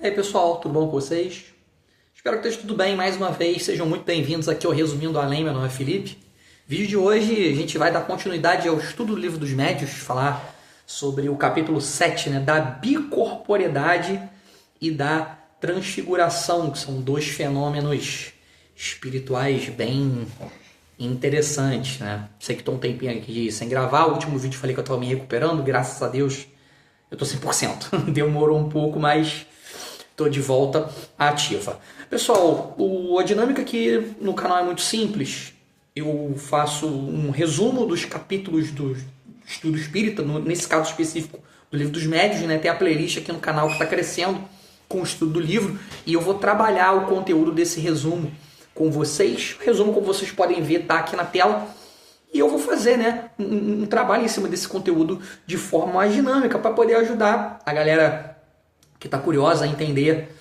E aí pessoal, tudo bom com vocês? Espero que esteja tudo bem mais uma vez, sejam muito bem-vindos aqui ao Resumindo Além, meu nome é Felipe. Vídeo de hoje a gente vai dar continuidade ao estudo do Livro dos Médiuns, falar sobre o capítulo 7, né, da bicorporeidade e da transfiguração, que são dois fenômenos espirituais bem interessantes, né? Sei que estou um tempinho aqui sem gravar, o último vídeo falei que eu estava me recuperando, graças a Deus eu estou 100%, demorou um pouco, mas estou de volta ativa. Pessoal, a dinâmica aqui no canal é muito simples. Eu faço um resumo dos capítulos do Estudo Espírita, nesse caso específico do Livro dos Médiuns, né? Tem a playlist aqui no canal que está crescendo com o estudo do livro, e eu vou trabalhar o conteúdo desse resumo com vocês. O resumo, como vocês podem ver, está aqui na tela. E eu vou fazer, né, um trabalho em cima desse conteúdo de forma mais dinâmica para poder ajudar a galera que está curiosa a entender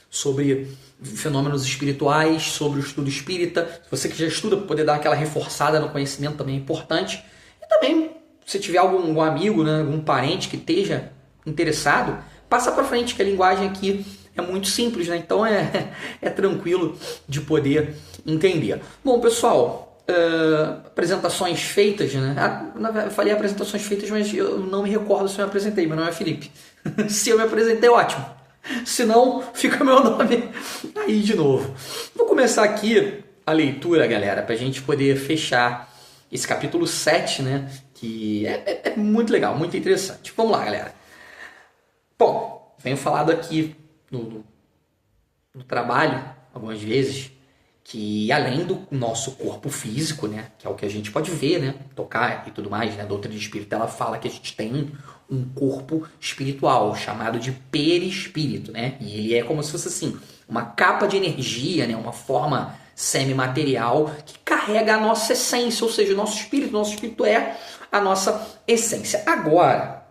sobre fenômenos espirituais, sobre o estudo espírita. Você que já estuda, poder dar aquela reforçada no conhecimento também é importante. E também, se tiver algum amigo, né, algum parente que esteja interessado, passa para frente, que a linguagem aqui é muito simples, né? Então é tranquilo de poder entender. Bom, pessoal, apresentações feitas, né? Eu falei apresentações feitas, mas eu não me recordo se eu me apresentei. Meu nome é Felipe. Se eu me apresentei, ótimo. Se não, fica meu nome aí de novo. Vou começar aqui a leitura, galera, para a gente poder fechar esse capítulo 7, né? Que é muito legal, muito interessante. Vamos lá, galera. Bom, venho falado aqui no trabalho algumas vezes que além do nosso corpo físico, né, que é o que a gente pode ver, né, tocar e tudo mais, né, a doutrina espírita ela fala que a gente tem um corpo espiritual chamado de perispírito, né, e ele é como se fosse assim, uma capa de energia, né, uma forma semimaterial que carrega a nossa essência, ou seja, o nosso espírito é a nossa essência. Agora,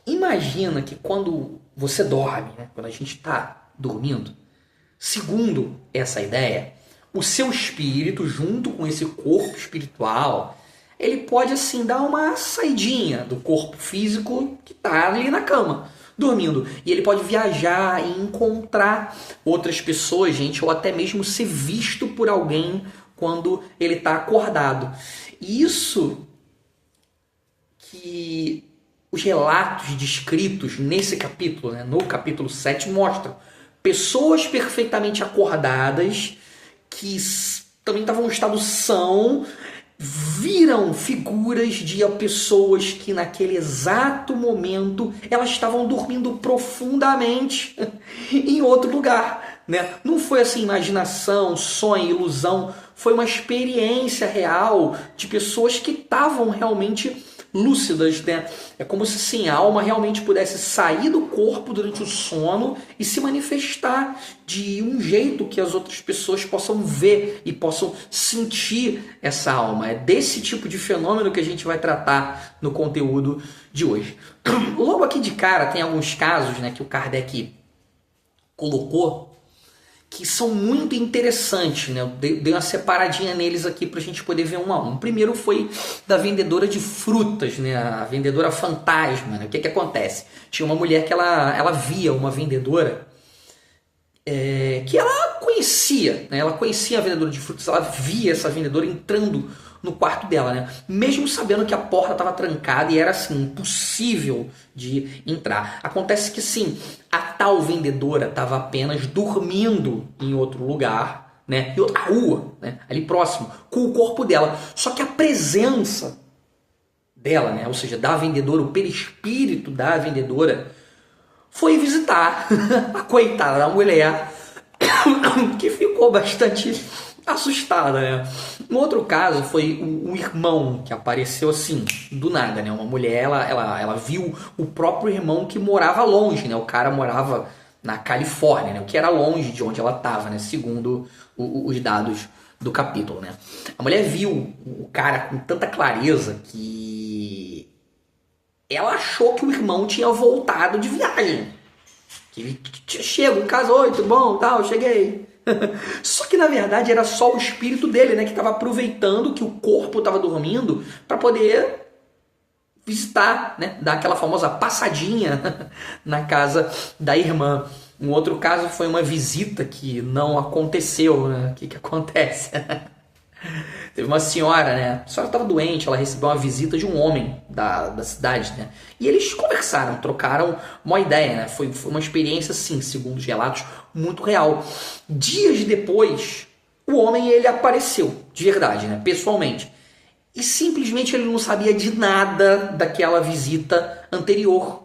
imagina que quando você dorme, né, quando a gente está dormindo, segundo essa ideia, o seu espírito, junto com esse corpo espiritual, ele pode assim dar uma saidinha do corpo físico que está ali na cama, dormindo. E ele pode viajar e encontrar outras pessoas, gente, ou até mesmo ser visto por alguém quando ele está acordado. Isso que os relatos descritos nesse capítulo, né, no capítulo 7, mostram pessoas perfeitamente acordadas que também estavam em estado são, viram figuras de pessoas que naquele exato momento elas estavam dormindo profundamente em outro lugar, né? Não foi assim imaginação, sonho, ilusão, foi uma experiência real de pessoas que estavam realmente lúcidas, né? É como se sim, a alma realmente pudesse sair do corpo durante o sono e se manifestar de um jeito que as outras pessoas possam ver e possam sentir essa alma. É desse tipo de fenômeno que a gente vai tratar no conteúdo de hoje. Logo aqui de cara tem alguns casos, né, que o Kardec colocou que são muito interessantes, né? Eu dei uma separadinha neles aqui para a gente poder ver um a um. O primeiro foi da vendedora de frutas, né? A vendedora fantasma, né? O que acontece? Tinha uma mulher que ela via uma vendedora que ela conhecia, né? Ela conhecia a vendedora de frutas, ela via essa vendedora entrando no quarto dela, né? Mesmo sabendo que a porta estava trancada e era assim, impossível de entrar. Acontece que sim, a tal vendedora estava apenas dormindo em outro lugar, né? Em outra rua, né? Ali próximo, com o corpo dela. Só que a presença dela, né? Ou seja, da vendedora, o perispírito da vendedora, foi visitar a coitada da mulher que ficou bastante assustada, né? Um outro caso foi um irmão que apareceu assim, do nada, né? Uma mulher, ela viu o próprio irmão que morava longe, né? O cara morava na Califórnia, né? O que era longe de onde ela estava, né? Segundo os dados do capítulo, né? A mulher viu o cara com tanta clareza que ela achou que o irmão tinha voltado de viagem. Que ele chega, casou, oi, tudo bom, tal, cheguei. Só que na verdade era só o espírito dele, né, que estava aproveitando que o corpo estava dormindo para poder visitar, né, dar aquela famosa passadinha na casa da irmã Um outro caso foi uma visita que não aconteceu, né? O que acontece? Teve uma senhora, né? A senhora estava doente, ela recebeu uma visita de um homem da cidade, né? E eles conversaram, trocaram uma ideia, né? Foi uma experiência, sim, segundo os relatos, muito real. Dias depois, o homem, ele apareceu, de verdade, né? Pessoalmente. E simplesmente ele não sabia de nada daquela visita anterior.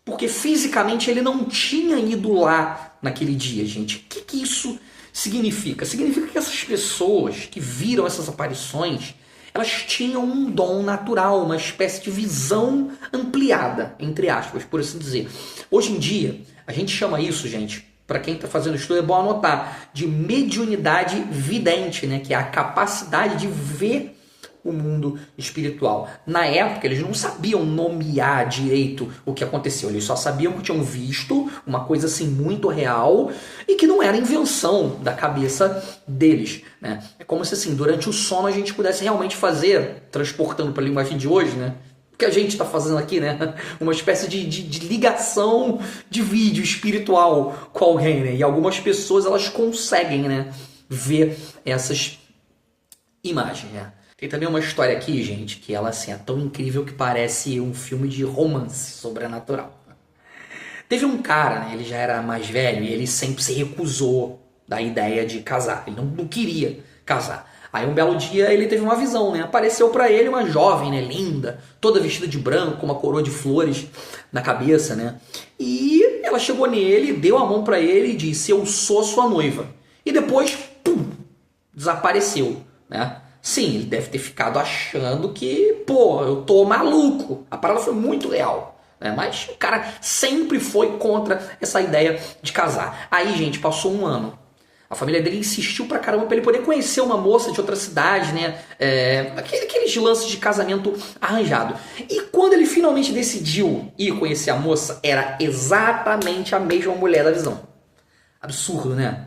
Porque fisicamente ele não tinha ido lá naquele dia, gente. O que isso significa? Significa que essas pessoas que viram essas aparições, elas tinham um dom natural, uma espécie de visão ampliada, entre aspas, por assim dizer. Hoje em dia, a gente chama isso, gente, para quem está fazendo estudo, é bom anotar, de mediunidade vidente, né? Que é a capacidade de ver o mundo espiritual. Na época, eles não sabiam nomear direito o que aconteceu. Eles só sabiam que tinham visto uma coisa assim muito real e que não era invenção da cabeça deles, né? É como se assim, durante o sono a gente pudesse realmente fazer, transportando para a linguagem de hoje, né? O que a gente está fazendo aqui, né? Uma espécie de ligação de vídeo espiritual com alguém, né? E algumas pessoas, elas conseguem, né, ver essas imagens, né? Tem também uma história aqui, gente, que ela assim, é tão incrível que parece um filme de romance sobrenatural. Teve um cara, né, ele já era mais velho e ele sempre se recusou da ideia de casar. Ele não queria casar. Aí um belo dia ele teve uma visão, né? Apareceu pra ele uma jovem, né, linda, toda vestida de branco, com uma coroa de flores na cabeça, né? E ela chegou nele, deu a mão pra ele e disse: "Eu sou sua noiva". E depois, pum, desapareceu, né? Sim, ele deve ter ficado achando que, pô, eu tô maluco. A parada foi muito real, né? Mas o cara sempre foi contra essa ideia de casar. Aí, gente, passou um ano. A família dele insistiu pra caramba pra ele poder conhecer uma moça de outra cidade, né? Aqueles lances de casamento arranjado. E quando ele finalmente decidiu ir conhecer a moça, era exatamente a mesma mulher da visão. Absurdo, né?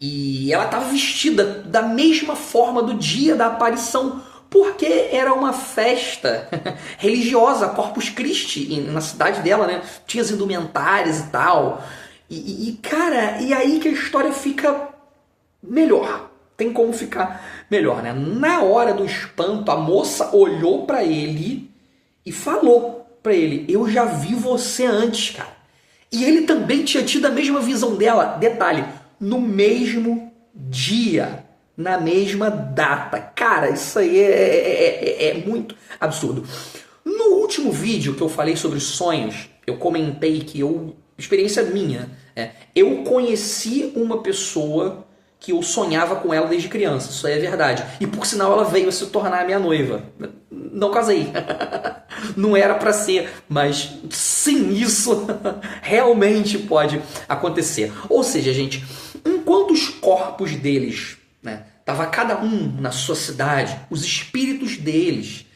E ela estava vestida da mesma forma do dia da aparição, porque era uma festa religiosa, Corpus Christi, na cidade dela, né? Tinha as indumentárias e tal. Cara, e aí que a história fica melhor. Tem como ficar melhor, né? Na hora do espanto, a moça olhou pra ele e falou pra ele: "Eu já vi você antes, cara". E ele também tinha tido a mesma visão dela. Detalhe, no mesmo dia, na mesma data. Cara, isso aí é muito absurdo. No último vídeo que eu falei sobre sonhos, eu comentei que experiência minha, eu conheci uma pessoa que eu sonhava com ela desde criança, isso aí é verdade. E por sinal ela veio a se tornar minha noiva. Não casei. Não era pra ser, mas sim, isso realmente pode acontecer. Ou seja, gente, enquanto os corpos deles, né, tava cada um na sua cidade, os espíritos deles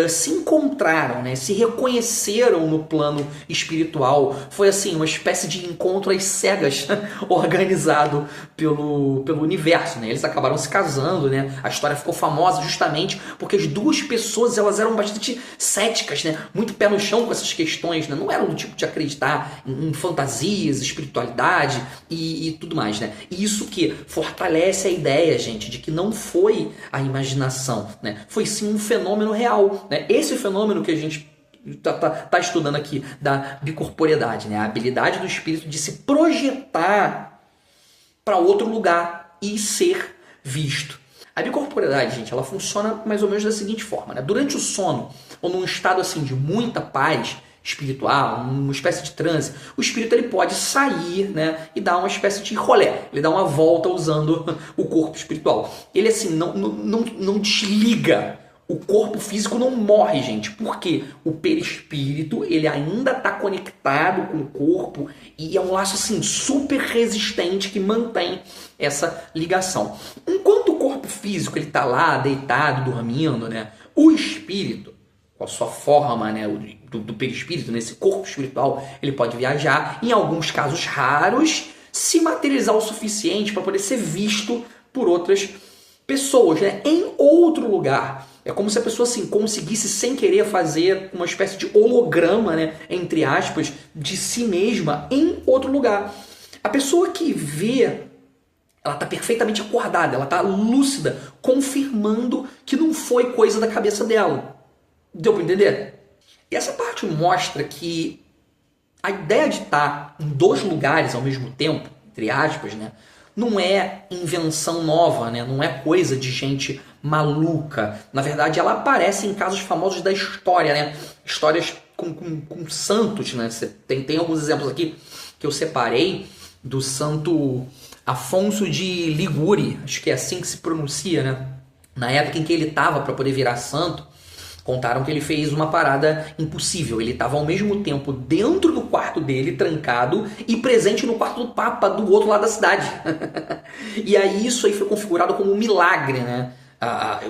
se encontraram, né, se reconheceram no plano espiritual. Foi assim, uma espécie de encontro às cegas organizado pelo universo, né? Eles acabaram se casando, né? A história ficou famosa justamente porque as duas pessoas, elas eram bastante céticas, né? Muito pé no chão com essas questões, né? Não eram do tipo de acreditar em fantasias, espiritualidade e tudo mais, né? E isso que fortalece a ideia, gente, de que não foi a imaginação, né? Foi sim um fenômeno real, né? Esse fenômeno que a gente tá estudando aqui da bicorporeidade, né? A habilidade do espírito de se projetar para outro lugar e ser visto. A bicorporeidade, gente, ela funciona mais ou menos da seguinte forma, né? Durante o sono, ou num estado assim de muita paz espiritual, uma espécie de transe, o espírito ele pode sair, né, e dar uma espécie de rolê, ele dá uma volta usando o corpo espiritual. Ele assim não desliga. O corpo físico não morre, gente, porque o perispírito ele ainda está conectado com o corpo e é um laço assim super resistente que mantém essa ligação. Enquanto o corpo físico ele está lá deitado, dormindo, né, o espírito, com a sua forma, né, do perispírito, nesse corpo espiritual, ele pode viajar, em alguns casos raros, se materializar o suficiente para poder ser visto por outras pessoas, né, em outro lugar. É como se a pessoa assim conseguisse sem querer fazer uma espécie de holograma, né, entre aspas, de si mesma em outro lugar. A pessoa que vê, ela está perfeitamente acordada, ela está lúcida, confirmando que não foi coisa da cabeça dela. Deu para entender? E essa parte mostra que a ideia de estar em dois lugares ao mesmo tempo, entre aspas, né, não é invenção nova, né, não é coisa de gente maluca. Na verdade, ela aparece em casos famosos da história, né? Histórias com santos, né? Tem alguns exemplos aqui que eu separei do santo Afonso de Ligure, acho que é assim que se pronuncia, né? Na época em que ele estava para poder virar santo, contaram que ele fez uma parada impossível. Ele estava ao mesmo tempo dentro do quarto dele, trancado, e presente no quarto do Papa do outro lado da cidade. E aí isso aí foi configurado como um milagre, né?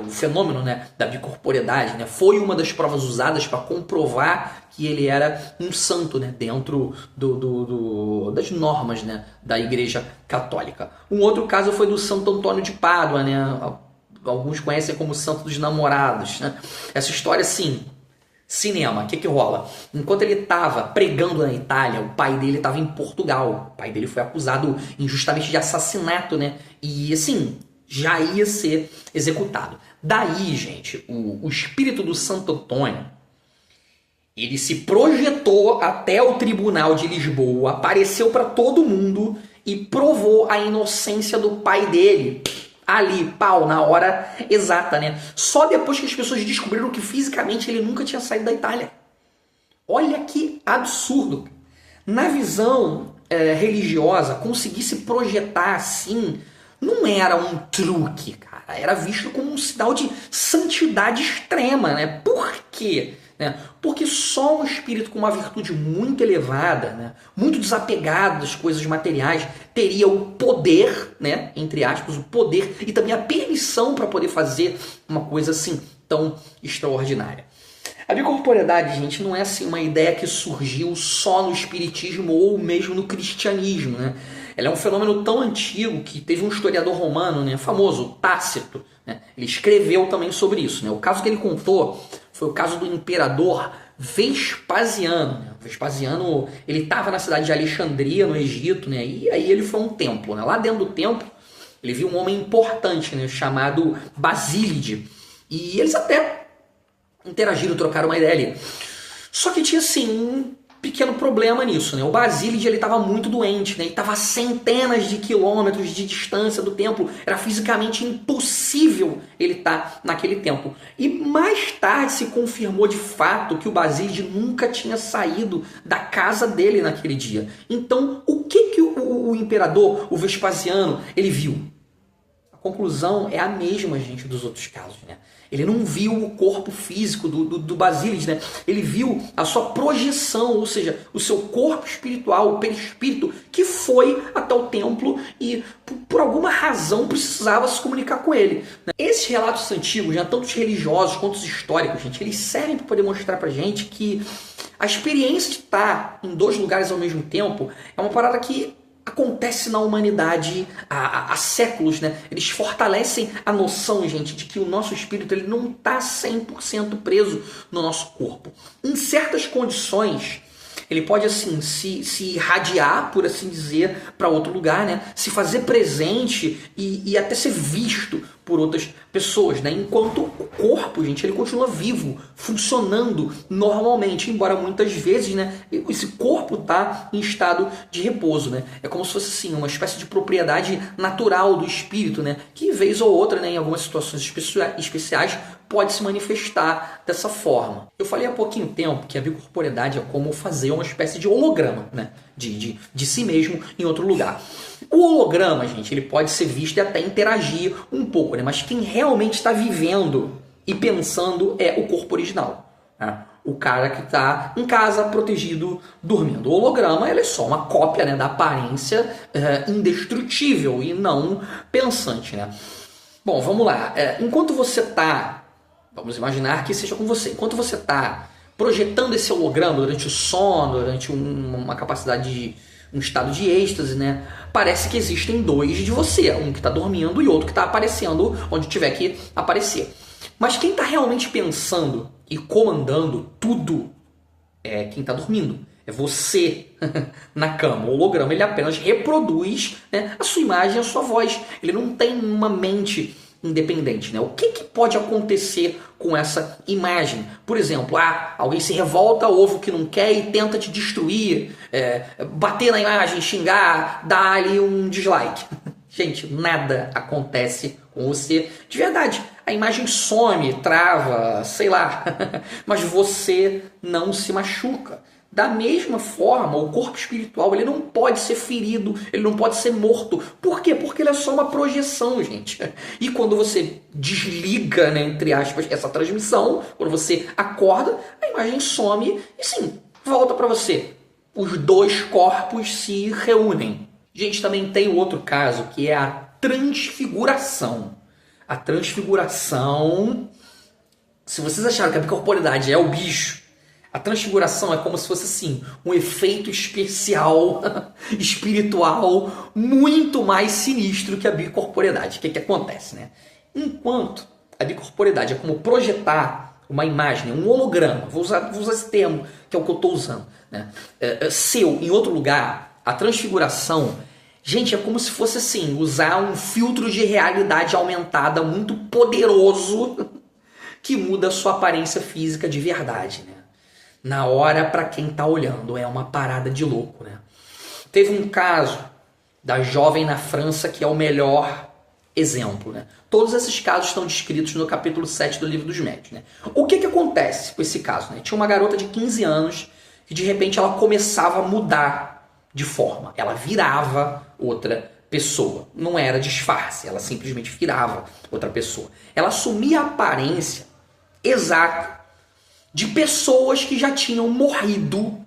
O fenômeno, né, da bicorporeidade, né, foi uma das provas usadas para comprovar que ele era um santo, né, dentro das normas, né, da Igreja Católica. Um outro caso foi do Santo Antônio de Pádua, né, alguns conhecem como Santo dos Namorados, né? Essa história, assim, cinema, o que rola? Enquanto ele estava pregando na Itália, o pai dele estava em Portugal. O pai dele foi acusado injustamente de assassinato, né? E, assim, já ia ser executado. Daí, gente, o espírito do Santo Antônio, ele se projetou até o tribunal de Lisboa, apareceu para todo mundo e provou a inocência do pai dele. Ali, pau, na hora exata, né? Só depois que as pessoas descobriram que fisicamente ele nunca tinha saído da Itália. Olha que absurdo. Na visão religiosa, conseguir se projetar assim não era um truque, cara. Era visto como um sinal de santidade extrema, né? Por quê? Porque só um espírito com uma virtude muito elevada, né, muito desapegado das coisas materiais, teria o poder, né, entre aspas, o poder e também a permissão para poder fazer uma coisa assim tão extraordinária. A bicorporeidade, gente, não é assim uma ideia que surgiu só no espiritismo ou mesmo no cristianismo, né? Ela é um fenômeno tão antigo que teve um historiador romano, né, famoso, Tácito, né? Ele escreveu também sobre isso, né? O caso que ele contou foi o caso do imperador Vespasiano, né? O Vespasiano, ele estava na cidade de Alexandria, no Egito, né? E aí ele foi a um templo, né? Lá dentro do templo, ele viu um homem importante, né, chamado Basílide. E eles até interagiram, trocaram uma ideia ali. Só que tinha, assim, um pequeno problema nisso, né? O Basílide, ele estava muito doente, né? Ele estava a centenas de quilômetros de distância do templo. Era fisicamente impossível ele estar naquele templo. E mais tarde se confirmou de fato que o Basílide nunca tinha saído da casa dele naquele dia. Então, o que o imperador, o Vespasiano, ele viu? A conclusão é a mesma, gente, dos outros casos, né? Ele não viu o corpo físico do Basílide, né? Ele viu a sua projeção, ou seja, o seu corpo espiritual, o perispírito, que foi até o templo e, por alguma razão, precisava se comunicar com ele. Esses relatos antigos, né, tanto os religiosos quanto os históricos, gente, eles servem para poder mostrar pra gente que a experiência de estar em dois lugares ao mesmo tempo é uma parada que acontece na humanidade há séculos, né? Eles fortalecem a noção, gente, de que o nosso espírito ele não está 100% preso no nosso corpo. Em certas condições, ele pode assim se irradiar, por assim dizer, para outro lugar, né? Se fazer presente e até ser visto por outras pessoas, né? Enquanto o corpo, gente, ele continua vivo, funcionando normalmente, embora muitas vezes, né, esse corpo tá em estado de repouso, né? É como se fosse assim uma espécie de propriedade natural do espírito, né? Que vez ou outra, né, em algumas situações especiais pode se manifestar dessa forma. Eu falei há pouquinho tempo que a bicorporeidade é como fazer uma espécie de holograma, né? De si mesmo em outro lugar. O holograma, gente, ele pode ser visto e até interagir um pouco, né? Mas quem realmente está vivendo e pensando é o corpo original, né? O cara que está em casa, protegido, dormindo. O holograma ele é só uma cópia, né, da aparência indestrutível e não pensante, né? Bom, vamos lá. Enquanto você está, vamos imaginar que seja com você, enquanto você está projetando esse holograma durante o sono, durante uma capacidade de um estado de êxtase, né? Parece que existem dois de você, um que está dormindo e outro que está aparecendo onde tiver que aparecer. Mas quem está realmente pensando e comandando tudo é quem está dormindo. É você na cama. O holograma ele apenas reproduz, né, a sua imagem, a sua voz. Ele não tem uma mente independente, né? O que pode acontecer com essa imagem? Por exemplo, alguém se revolta, ouve o que não quer e tenta te destruir, bater na imagem, xingar, dar ali um dislike. Gente, nada acontece com você de verdade. A imagem some, trava, sei lá, mas você não se machuca. Da mesma forma, o corpo espiritual ele não pode ser ferido, ele não pode ser morto. Por quê? Porque ele é só uma projeção, gente. E quando você desliga, né, entre aspas, essa transmissão, quando você acorda, a imagem some e sim, volta para você. Os dois corpos se reúnem. Gente, também tem outro caso que é a transfiguração. A transfiguração, se vocês acharam que a bicorporidade é o bicho, a transfiguração é como se fosse assim, um efeito especial, espiritual, muito mais sinistro que a bicorporidade. O que acontece, né? Enquanto a bicorporidade é como projetar uma imagem, um holograma, vou usar esse termo, que é o que eu estou usando, né? Seu em outro lugar, a transfiguração, gente, é como se fosse assim, usar um filtro de realidade aumentada muito poderoso que muda a sua aparência física de verdade, né? Na hora, para quem tá olhando, é uma parada de louco, né? Teve um caso da jovem na França que é o melhor exemplo, né? Todos esses casos estão descritos no capítulo 7 do Livro dos Médiuns, né? O que acontece com esse caso, né? Tinha uma garota de 15 anos que de repente ela começava a mudar de forma. Ela virava outra pessoa. Não era disfarce, ela simplesmente virava outra pessoa. Ela assumia a aparência exata de pessoas que já tinham morrido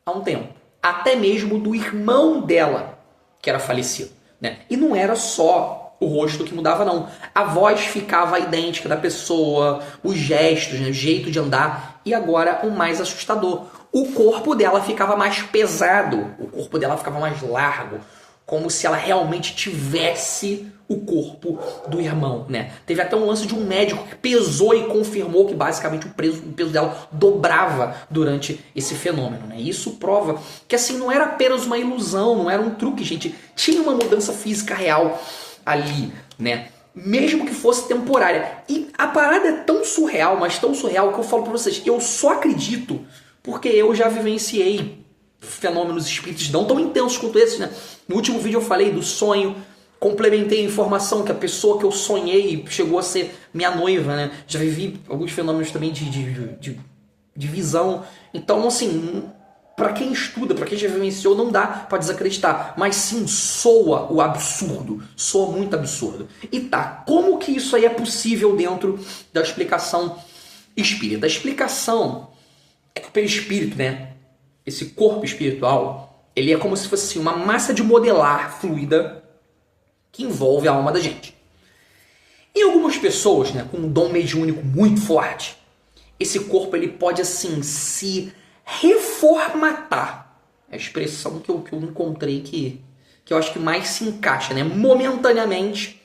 há um tempo. Até mesmo do irmão dela, que era falecido, né? E não era só o rosto que mudava, não. A voz ficava idêntica da pessoa, os gestos, né? O jeito de andar. E agora, o mais assustador, o corpo dela ficava mais pesado, o corpo dela ficava mais largo, como se ela realmente tivesse o corpo do irmão, né? Teve até um lance de um médico que pesou e confirmou que basicamente o peso dela dobrava durante esse fenômeno, né? Isso prova que assim não era apenas uma ilusão, não era um truque, gente. Tinha uma mudança física real ali, né? Mesmo que fosse temporária. E a parada é tão surreal, mas tão surreal que eu falo pra vocês, eu só acredito porque eu já vivenciei fenômenos espíritos não tão intensos quanto esses, né? No último vídeo eu falei do sonho, complementei a informação que a pessoa que eu sonhei chegou a ser minha noiva, né? Já vivi alguns fenômenos também de visão. Então, assim, para quem estuda, para quem já vivenciou, não dá para desacreditar. Mas sim, soa o absurdo. Soa muito absurdo. E tá, como que isso aí é possível dentro da explicação espírita? A explicação é que o perispírito, né? Esse corpo espiritual, ele é como se fosse assim, uma massa de modelar fluida que envolve a alma da gente. Em algumas pessoas, né, com um dom mediúnico muito forte, esse corpo ele pode assim se reformatar. É a expressão que eu encontrei que eu acho que mais se encaixa, né, momentaneamente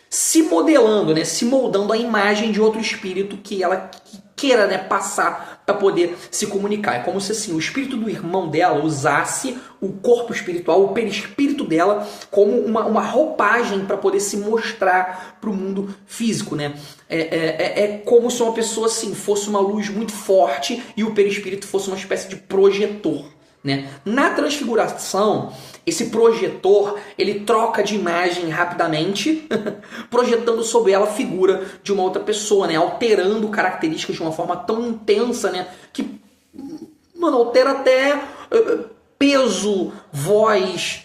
se modelando, né, se moldando a imagem de outro espírito que ela queira, né, passar para poder se comunicar. É como se assim, o espírito do irmão dela usasse o corpo espiritual, o perispírito dela, como uma roupagem para poder se mostrar para o mundo físico, né? É como se uma pessoa assim fosse uma luz muito forte e o perispírito fosse uma espécie de projetor, né? Na transfiguração, esse projetor ele troca de imagem rapidamente, projetando sobre ela a figura de uma outra pessoa, né? Alterando características de uma forma tão intensa, né? Que, mano, altera até peso, voz,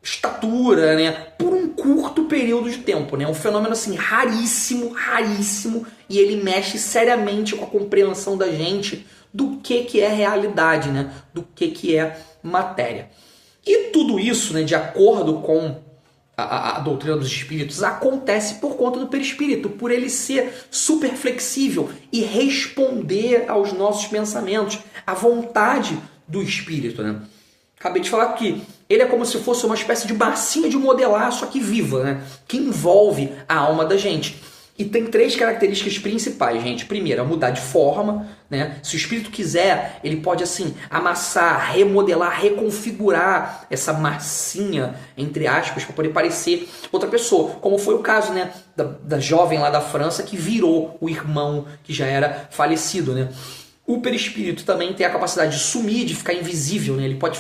estatura, né? Por um curto período de tempo, né? Um fenômeno assim raríssimo, raríssimo, e ele mexe seriamente com a compreensão da gente do que é realidade, né? Do que é matéria. E tudo isso, né, de acordo com a doutrina dos espíritos, acontece por conta do perispírito, por ele ser super flexível e responder aos nossos pensamentos, à vontade do espírito, né? Acabei de falar que ele é como se fosse uma espécie de massinha de modelar, só que viva, né? Que envolve a alma da gente. E tem 3 características principais, gente. Primeiro, é mudar de forma, né? Se o espírito quiser, ele pode assim amassar, remodelar, reconfigurar essa massinha, entre aspas, para poder parecer outra pessoa. Como foi o caso, né, da jovem lá da França que virou o irmão que já era falecido, né? O perispírito também tem a capacidade de sumir, de ficar invisível, né? Ele pode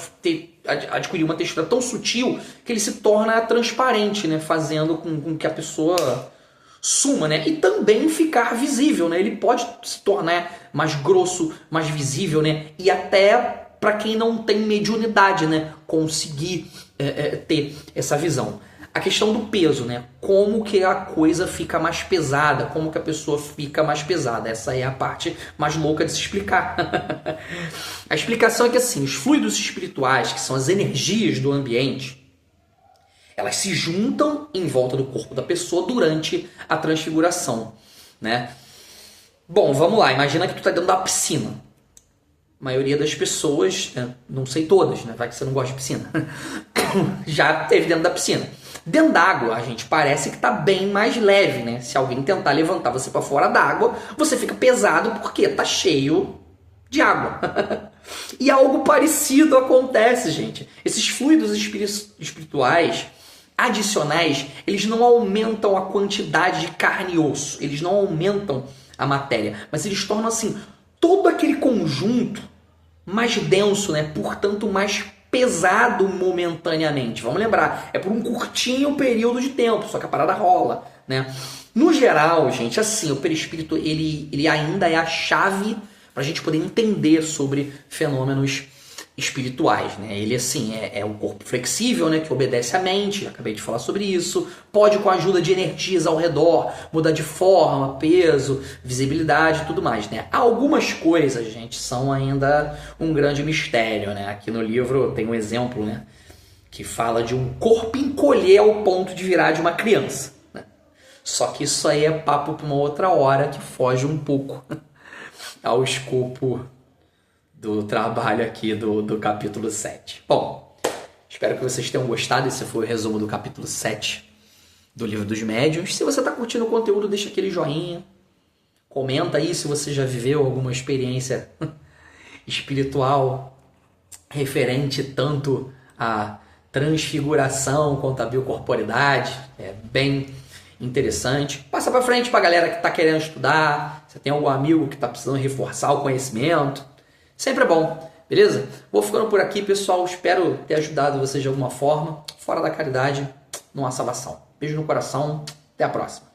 adquirir uma textura tão sutil que ele se torna transparente, né? Fazendo com que a pessoa suma, né? E também ficar visível, né? Ele pode se tornar mais grosso, mais visível, né? E até para quem não tem mediunidade, né? Conseguir ter essa visão. A questão do peso, né? Como que a coisa fica mais pesada, como que a pessoa fica mais pesada. Essa é a parte mais louca de se explicar. A explicação é que assim, os fluidos espirituais, que são as energias do ambiente, elas se juntam em volta do corpo da pessoa durante a transfiguração, né? Bom, vamos lá. Imagina que tu tá dentro da piscina. A maioria das pessoas, né? Não sei todas, né? Vai que você não gosta de piscina. Já esteve dentro da piscina. Dentro d'água, a gente parece que tá bem mais leve, né? Se alguém tentar levantar você para fora d'água, você fica pesado porque tá cheio de água. E algo parecido acontece, gente. Esses fluidos espirituais adicionais, eles não aumentam a quantidade de carne e osso, eles não aumentam a matéria, mas eles tornam assim todo aquele conjunto mais denso, né? Portanto, mais pesado momentaneamente. Vamos lembrar, é por um curtinho período de tempo, só que a parada rola, né? No geral, gente, assim, o perispírito ele ainda é a chave para a gente poder entender sobre fenômenos espirituais, né? Ele assim é um corpo flexível, né, que obedece à mente, acabei de falar sobre isso, pode com a ajuda de energias ao redor mudar de forma, peso, visibilidade e tudo mais, né? Algumas coisas, gente, são ainda um grande mistério, né? Aqui no livro tem um exemplo, né, que fala de um corpo encolher ao ponto de virar de uma criança, né? Só que isso aí é papo para uma outra hora que foge um pouco ao escopo do trabalho aqui do capítulo 7. Bom, espero que vocês tenham gostado. Esse foi o resumo do capítulo 7 do Livro dos Médiuns. Se você está curtindo o conteúdo, deixa aquele joinha. Comenta aí se você já viveu alguma experiência espiritual referente tanto à transfiguração quanto à biocorporidade. É bem interessante. Passa para frente para a galera que está querendo estudar. Você tem algum amigo que está precisando reforçar o conhecimento. Sempre é bom, beleza? Vou ficando por aqui, pessoal. Espero ter ajudado vocês de alguma forma. Fora da caridade, não há salvação. Beijo no coração. Até a próxima.